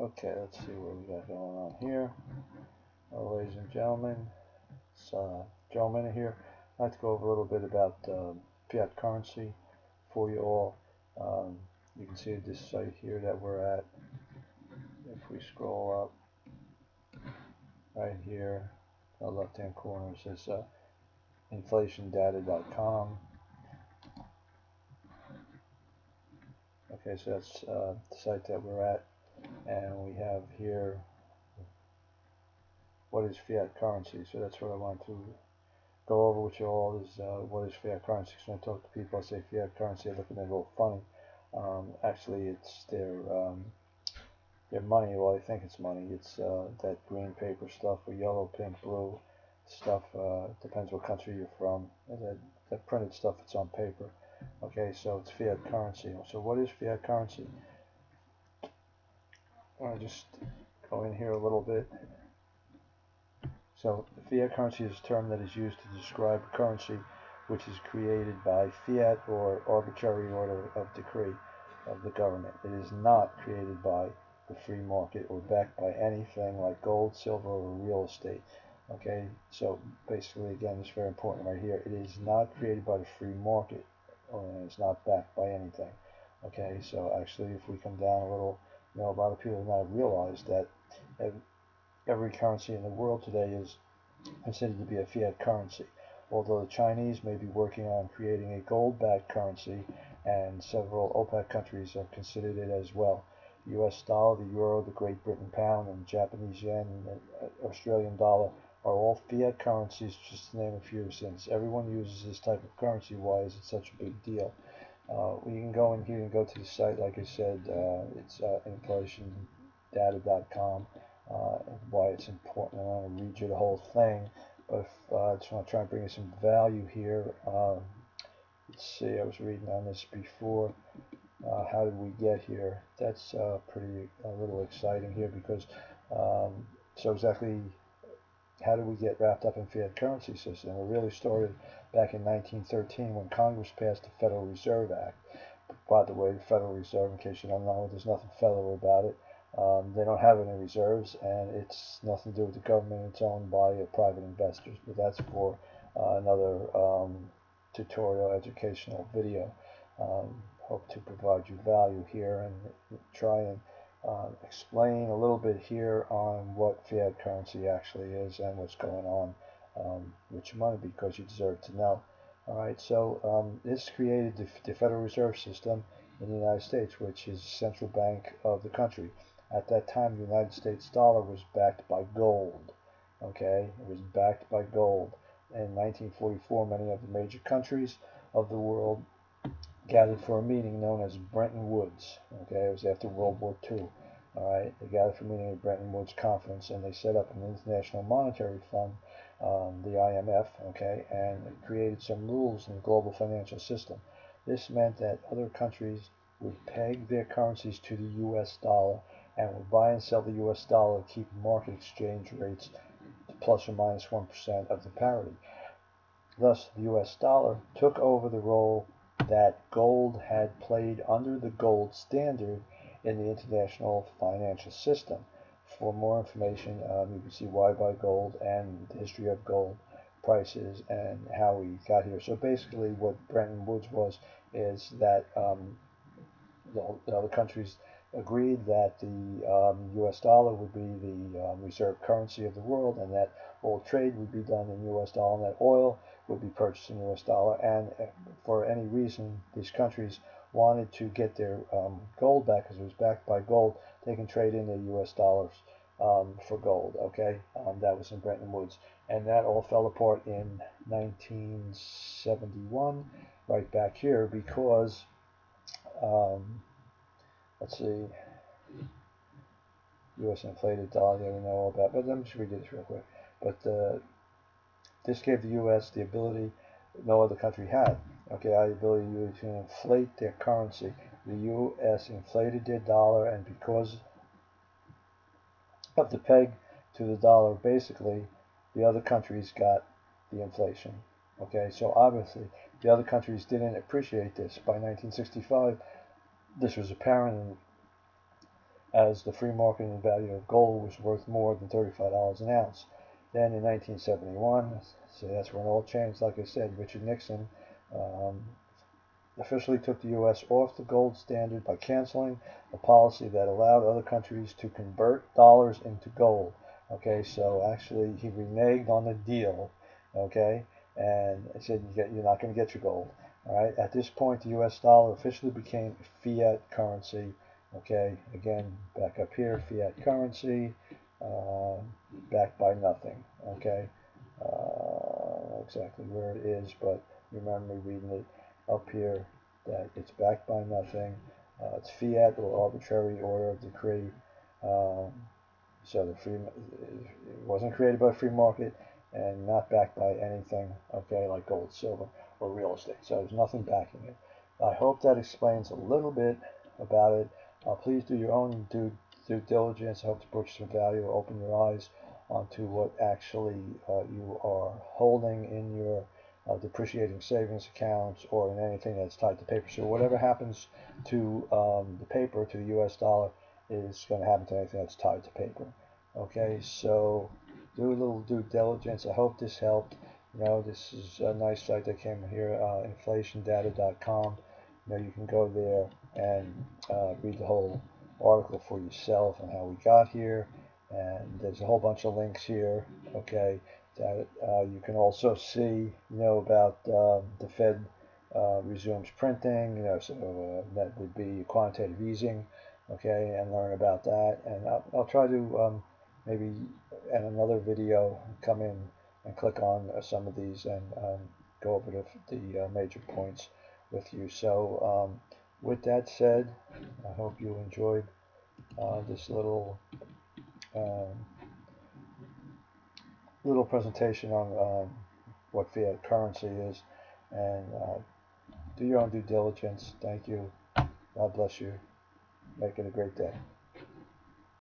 Okay, let's see what we got going on here. Ladies and gentlemen, it's Joe Mina here. I'd like to go over a little bit about fiat currency for you all. You can see this site here that we're at. If we scroll up right here, the left hand corner says inflationdata.com. Okay, so that's the site that we're at, and we have here what is fiat currency. So that's what I want to go over with you all is what is fiat currency. So when I talk to people, I say fiat currency, I look at them a little funny. Actually, it's their money. Well, I think it's money. It's that green paper stuff, or yellow, pink, blue stuff. Depends what country you're from. That printed stuff that's on paper. Okay, so it's fiat currency. So what is fiat currency? I want to just go in here a little bit. So fiat currency is a term that is used to describe a currency which is created by fiat or arbitrary order of decree of the government. It is not created by the free market or backed by anything like gold, silver, or real estate. Okay, so basically, again, it's very important right here. It is not created by the free market, and it's not backed by anything. Okay, so actually, if we come down a little, a lot of people have not realized that every currency in the world today is considered to be a fiat currency. Although the Chinese may be working on creating a gold-backed currency, and several OPEC countries have considered it as well. The US dollar, the euro, the Great Britain pound, and the Japanese yen, and the Australian dollar are all fiat currencies, just to name a few, since everyone uses this type of currency. Why is it such a big deal? You can go in here and go to the site, like I said, it's inflationdata.com. Why it's important. I want to read you the whole thing, but if, I just want to try and bring you some value here. Let's see, I was reading on this before. How did we get here? That's pretty a little exciting here because so exactly how did we get wrapped up in fiat currency system? It really started back in 1913 when Congress passed the Federal Reserve Act. By the way, the Federal Reserve, in case you don't know, there's nothing federal about it. They don't have any reserves, and it's nothing to do with the government. It's owned by private investors, but that's for another tutorial educational video. Hope to provide you value here and try and explain a little bit here on what fiat currency actually is and what's going on with your money, because you deserve to know. Alright, so this created the Federal Reserve System in the United States, which is the central bank of the country. At that time, the United States dollar was backed by gold. Okay, it was backed by gold. In 1944, many of the major countries of the world gathered for a meeting known as Bretton Woods. Okay, it was after World War II. All right, they gathered for a meeting at Bretton Woods Conference, and they set up an International Monetary Fund, the IMF. Okay, and it created some rules in the global financial system. This meant that other countries would peg their currencies to the U.S. dollar and would buy and sell the U.S. dollar, keep market exchange rates to plus or minus 1% of the parity. Thus, the U.S. dollar took over the role that gold had played under the gold standard in the international financial system. For more information, you can see why buy gold and the history of gold prices and how we got here. So basically what Bretton Woods was is that the other countries agreed that the U.S. dollar would be the reserve currency of the world, and that all trade would be done in U.S. dollar, and that oil would be purchased in U.S. dollar. And for any reason, these countries wanted to get their gold back, because it was backed by gold. They can trade in their U.S. dollars for gold. Okay, that was in Bretton Woods, and that all fell apart in 1971, right back here, because let's see, U.S. inflated dollar, yeah, we know all about, but let me just read this real quick. But this gave the U.S. the ability no other country had. Okay, the ability to inflate their currency. The U.S. inflated their dollar, and because of the peg to the dollar, basically, the other countries got the inflation. Okay, so obviously, the other countries didn't appreciate this. By 1965, this was apparent, and as the free market value of gold was worth more than $35 an ounce. Then in 1971, so that's when it all changed. Like I said, Richard Nixon officially took the U.S. off the gold standard by canceling a policy that allowed other countries to convert dollars into gold. Okay, so actually he reneged on the deal. Okay, and said you're not going to get your gold. All right. At this point, the U.S. dollar officially became fiat currency. Okay. Again, back up here, fiat currency, uh, backed by nothing. Okay. Exactly where it is, but remember reading it up here that it's backed by nothing. It's fiat or arbitrary order of decree. Um, so it wasn't created by the free market and not backed by anything, okay, like gold, silver, or real estate. So there's nothing backing it. I hope that explains a little bit about it. Please do your own due diligence. I hope to bring some value, open your eyes onto what actually you are holding in your depreciating savings accounts or in anything that's tied to paper. So whatever happens to the paper, to the US dollar, is going to happen to anything that's tied to paper. Okay, so do a little due diligence. I hope this helped. You know, this is a nice site that came here, inflationdata.com. You know, you can go there and read the whole article for yourself and how we got here. And there's a whole bunch of links here. Okay, that you can also see, you know, about the Fed resumes printing. You know, so that would be quantitative easing. Okay, and learn about that. And I'll try to maybe in another video come in and click on some of these and go over the major points with you. So with that said, I hope you enjoyed this um, little presentation on what fiat currency is, and do your own due diligence. Thank you. God bless you. Make it a great day.